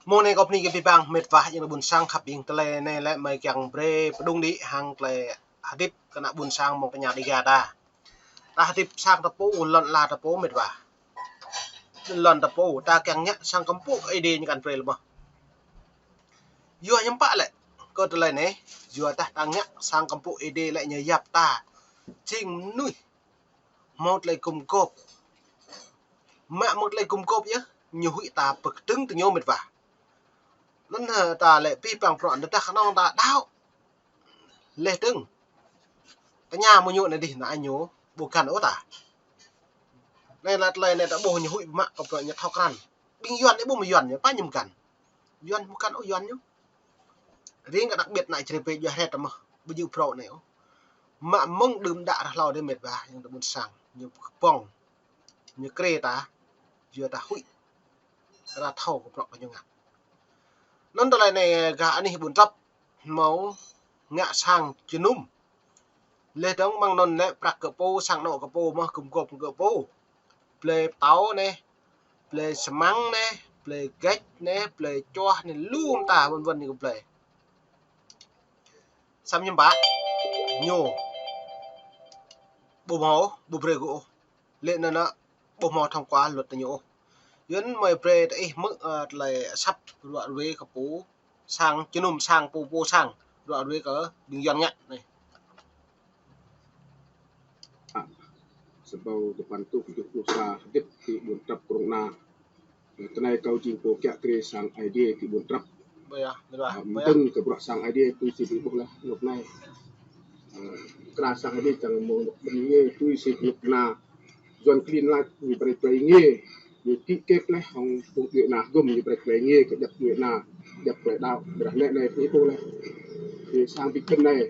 mô này có cái bang mệt vả nhưng là buồn sang khắp yên tele này lại mấy chẳng bre đông đi hàng tele hadip kena buồn sang một cái nhà đi gà ta hadip sang tập phố lần là tập phố mệt vả lần tập phố ta càng nhắc sang kampung ide như kan bre mà dua nyempak lại có tele này dua ta tăng nhắc sang kampung ide lại nhờ dap ta ching nuôi một lại cùng cộp mẹ một lại cùng cộp nhá nhiều hụi ta bực trứng từ nhau mệt vả nên ta lại pi bằng prọn ta khả năng ta đau lệ trứng cái nhà mua nhộn này đi là anh nhố bukan ốt à này là này đã bồ nhiều hụi mạng cộng rồi nhặt thao can bình yuan đấy bồ mà yuan nhá bao nhiêu cần yuan bukan ốt yuan nhá riêng cái đặc biệt này chỉ về yuan hết mà bây giờ pro này mà mông đừng đã lò đây mệt và nhưng muốn sang như bong như kre ta vừa ta hụi ra thầu của pro như ngặt nên đây này gà này buồn chấp máu ngạ sang chưa num lê trống mang non nè bạc cờ po sang nọ cờ po mà cùng cột cờ po play táo nè play smang nè play gách nè play cho nè luôn ta vân vân như play xăm nhâm bá nhô bộ máu bộ bề gỗ lệ nên nó bộ máu thông qua luật là nhô yến mày bề đấy mức là sắp đoạn về cờ po sang chưa num sang po po sang đoạn về cờ đừng dọn nhận này sebab depan tu hidup usaha hadip ti bun trap corona tenai kau jingko kya kre sang idea ti bun trap mungkin ke buat sang idea tu si buk lah lok nai kra sang idea chang mo benye tu si lok na zon clean la ni bre play nge ni ti kep lah hong tu ye na gum ni bre play nge ke dak ye na dak play dau bre ne ne ti tu lah ni sang bikin nai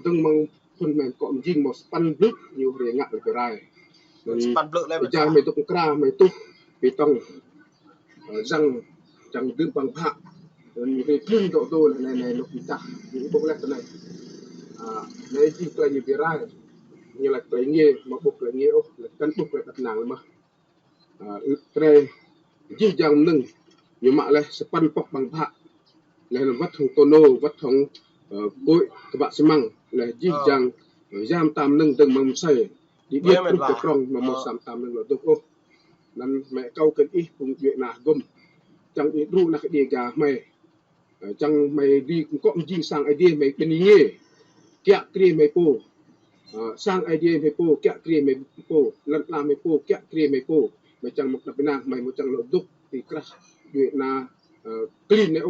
deng mongคนแม่ก็ยิงหมดสปันลึกอยู่เรียงะเลยก็ได้ไปจ่ายไม่ต้องกล้าไม่ตุกไปต้องจังจังดึงบังพักมีไปขึ้นโตในนกพิจารมีพวกแรกตัวไหนในที่ตัวอยู่ไปได้như là cái nghề mà buộc là nghề ô là căn buộc là đặt nặng mà cái chỉ dòng nâng nhưng mà là span pop bằng phạ là vắt thùng tono vắt thùng cối các bạn xem măng là chỉ dòng giam tam nâng từng mầm say đi biết lúc được rong mà một sắm tam nâng là tốt ô nên mẹ câu cái ít cùng chuyện là gom chẳng ít ru là cái địa gà mày chẳng mày đi cũng có gì sang idea mày bên nghề kẹt kia mày po sang idea mày po kẹt kia mày po lần làm mày po kẹt kia mày po mày chẳng một đặc biệt nào mày một chẳng lộ đúc thì crash chuyện là clean này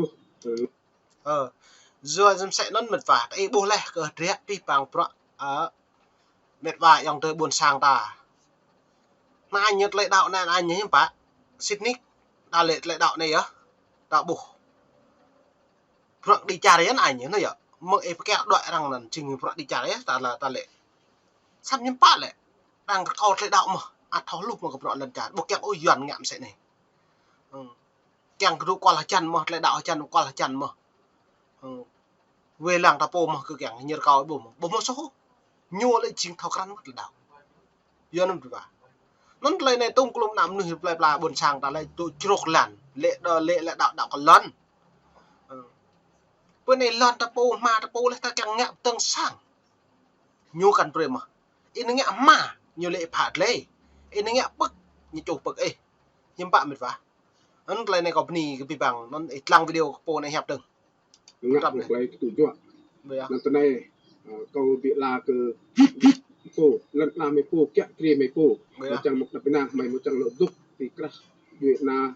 ô rồi dân sẽ nón mệt vả ấy bố lẽ cờ rẽ đi bằng pro mệt vả dòng tới buồn sang ta mà anh nhớ lại đạo này anh nhớ nhá bác Sydney ta lại đạo này á đạo bù pro đi trả đấy anh nhớ nó vậy mà em cái đoạn rằng là trình pro đi trả đấy ta lệ sắp nhắm bát lệ đang câu lại đạo mà tháo lục mà gặp pro lần trả buộc kẹo ôi dần ngạm sẽ này kẹo cứ qua là chăn mà lại đạo chăn qua là chăn mà về làng ta po mà cứ kẹo như cao bố mà số nhua lại chính thao khăn mất là đạo giờ nó được nó lại này tung cùng nằm nửa lại là buồn sang ta lại tụi chuột lăn lệ lại đạo còn lăn bữa này lăn ta po mà ta po lại ta càng ngạm tương sang nhua cần bề mà in nó ngạm mà nhiều lệ phạt lệ in nó ngạm bực như chụp bực ấy nhưng bạn mệt vả nó lại này có cái bị bằng nó lăng video po này hẹp đừng ngạm được lấy tụi chuột nanti này câu bị là từ po lần làm mấy po kẹt kia mấy po chẳng một đặc biệt nào mày một chẳng lộ đúc thì crash chuyện là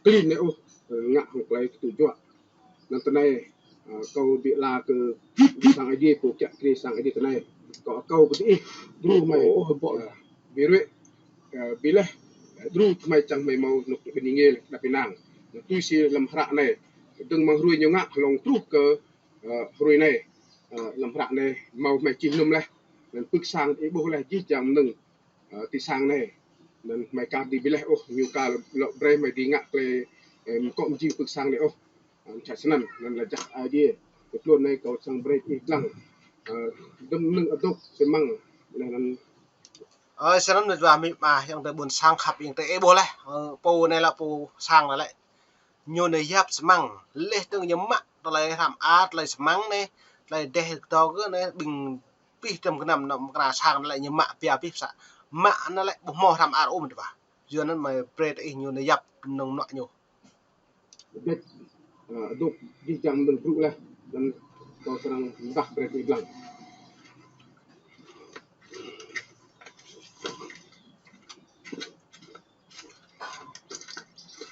clean này ô ngạ hoặc lấy tụi chuột nanti này câu bị là từ sang idea po kẹt kia sang idea cái này có câu cái gì dulu mày ô hợp bộ biru bila dulu mày chẳng mày mau nộp cái bên nghề đặc biệt nào tôi sẽ làm hara này đừng mang ruồi nhiều ngạ lòng trúc cơ ruồi này làm hara này màu mày chìm nôm này nên bước sang cái bộ này chỉ chẳng nâng thì sang này nên mày cam đi bila ô nhiều cả lọ bre mày đi ngạ về có một chiếc bước sang này ô chả sẵn nên là chắc idea cái luôn này có sang bre ít lăng đâm nâng ở đâu sẽ mang nên sẽ nắm được và mình mà yang tới buồn sang khắp yang tới bố này po này là po sang là lại nhiều này giáp măng lên từng nhóm mạ lại làm art lại măng này lại để đó cái này bình pi trong cái nằm nằm cái sang lại nhóm mạ bia pi sa mạ nó lại bông mò làm art ôm được vào giờ nó mày pre ấy nhiều này giáp nông nọ nhiều duk di jam dan truk lah dan kau serang dah pre iklan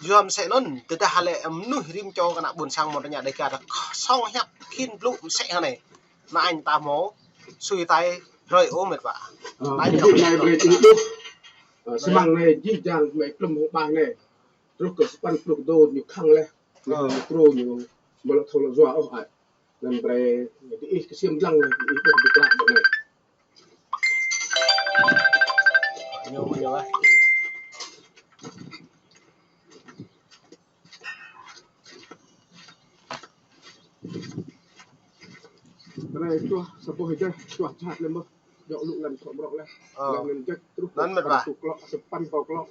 Dùm sẽ nôn từ ta hà lệ nuôi rim cho cái nào buồn sang một nhà đây cả là xong hẹp khiên lụ sẽ này mà anh ta mố suy tay rơi ôm mệt vả này về chính đúc semang này di jam mấy klum bang này truk ke span pluk do nhiều khang le pro nhiều mà lo thâu lo doa ông ai dan pre di is ke sim lang này di itu di kelak này nhiều ấy cái này tua sapo hije tua chat lên bơ dạo lụ lần sọ bọc lên lần chắc truk sepan vào klok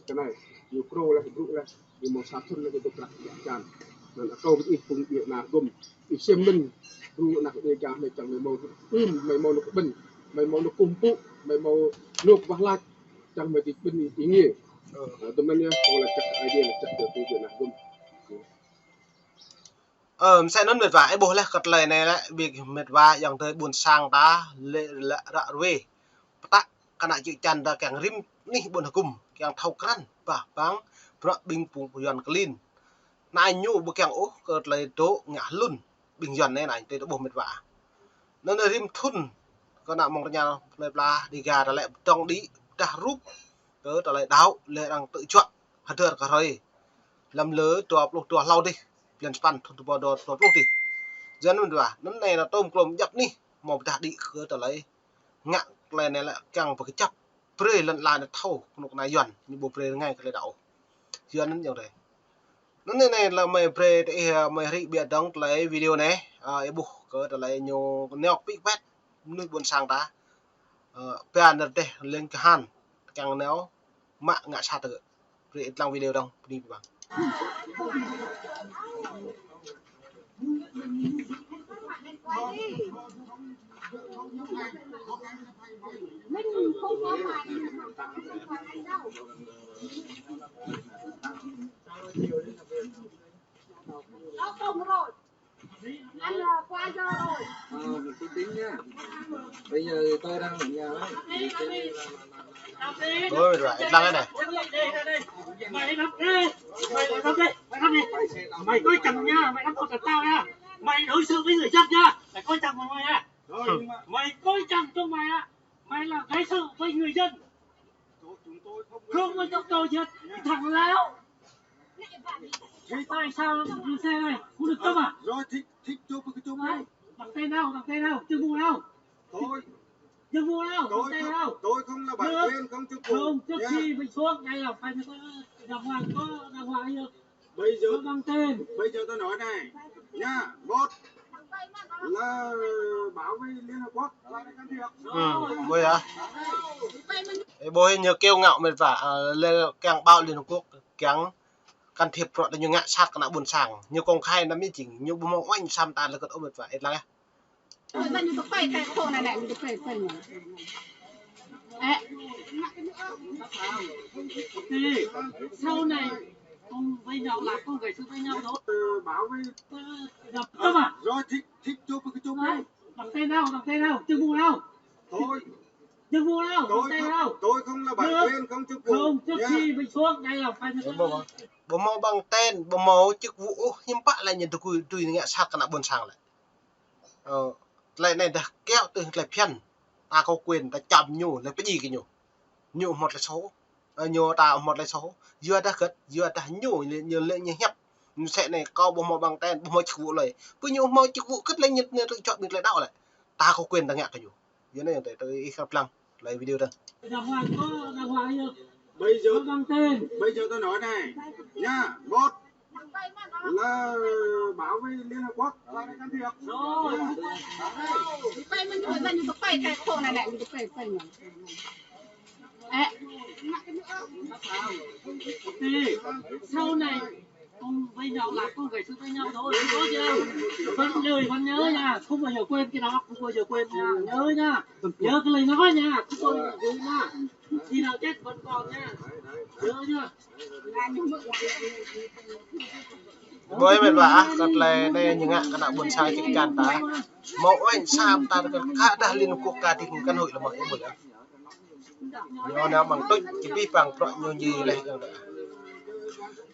cái này nhiều pro là cái là nhiều một sát thun là cái tục lạc chán nên câu cái ít cùng địa nào gồm ít xem mình ru là cái chán này chẳng mày màu nó bình mày màu nó cung phụ mày màu luộc và lát chẳng mày thì bình ý nghĩa tụi mình nhá còn là chắc idea là chắc được cái địa nào gồm sẽ nói mệt vả bố lại cật lời này lại việc mệt vả dòng tới buồn sang ta lệ lạ rạ về ta cái này chịu chăn ta càng rim ní buồn cùng càng thâu cắn và báng bữa bình phùng dọn clean này nhu bữa càng ố cật lời tố ngã luôn bình dọn này này tới bố mệt vả nó là rim thun con nào mong nhà mệt là đi gà ta lại trong đi ta rúp tớ ta lại đáo lệ đang tự chọn hạt thừa cả rồi làm lỡ tua lau đi lần span thu bò đỏ tua đi dân mình và nó này là tôm clom dập ní một ta đi khứa ta lấy ngạn này này là càng vào cái chấp pre lần là thâu một này dọn như bộ pre ngay cái đậu dân nó nhiều đấy nó này là mày pre để mày rị biệt đóng lấy video này ấy bu cỡ ta lấy nhiều neo pick pet nuôi buồn sang ta pan đây lên cái han càng néo mạng ngã sa tự để làm video đâu đi bằng mình không có phải đâu nó không rồi anh là qua giờ rồi tôi tính nhá bây giờ tôi đang ở nhà đấy rồi đăng cái này mày nắm đi mày coi chừng nha, mày nắm con tao nha, mày đối xử với người dân nha, mày coi chừng mày nha, mày coi chừng cho mày á, mày là đối xử với người dân, không có cho tôi giật thằng láo, tại sao đi xe này không được cấm à? Rồi thích chụp cái chụp này, bằng tay nào, chưa mua đâu, tôi chưa mua đâu, bằng tay nào, tôi không là bạn quen không chụp không trước khi mình xuống đây là phải có đàng hoàng được. Bây giờ bằng tên. Bây giờ tôi nói này nha, một là báo với Liên Hợp Quốc là can thiệp. Bây giờ bố nhớ kêu ngạo mệt vả lên càng bao Liên Hợp Quốc càng can thiệp rồi là nhiều ngã sát cái nào buồn sàng nhiều công khai nó mới chỉnh nhiều bông oanh sam ta là cất ôm mệt vả hết lắm bây giờ quay cái khổ này mình quay thì sau này không với nhau là không phải sự với nhau thôi. Báo với gặp cơ mà. Rồi thích chụp cái chụp này. Bằng tay nào, chưa mua đâu. Tôi chưa mua đâu, bằng tay nào. Tôi không là bạn quen không chụp không trước khi mình xuống đây là phải bố mẫu bằng tên bố mẫu chức vụ nhưng bạn lại nhận được tùy ngã sát cái nào buồn sàng lại lại này đã kéo từ lại phiền ta có quyền ta chậm nhủ là cái gì cái nhủ một là số nhủ ta một là số vừa ta cất vừa ta nhủ nhiều lên như hẹp sẽ này có bộ mẫu bằng tên bộ mẫu chức vụ này cứ nhủ mẫu chức vụ cất lên nhật tôi chọn biệt lại đạo lại ta có quyền ta ngạ cái nhủ dưới này để tôi khắp lăng lấy video đây bây giờ bằng tên. Bây giờ tôi nói này nha, một là báo với Liên Hợp Quốc là can thiệp. Rồi quay mình bây giờ quay cái khổ này mình quay thì sau này Con với nhau là con phải với nhau thôi, có chưa? Con lời con nhớ nha, không bao giờ quên cái đó, không bao giờ quên nha, nhớ nha, nhớ cái lời nói nha, không bao giờ quên nha. Khi nào chết vẫn còn nha, nhớ nha. Boy men ba kat le ne nyinga kana bun sai tik kan ta mau anh sam ta ka dah lin ku ka tik kan hui la ma e bul yo na mang tok ki pi pang pro nyo nyi le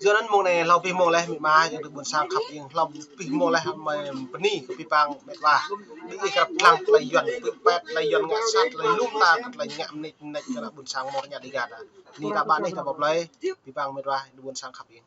cho nên mong nàyเราpi mong le mi maยังbun sang khap ingเราpi mong le ma pni ku pi pang met ba bi ka lang la yon pi pet la yon nga sat la lum ta kat la ngam nik nik kana bun sang mo nya di gata ni ta ba ni ta bob le pi pang met ba bun sang khap ing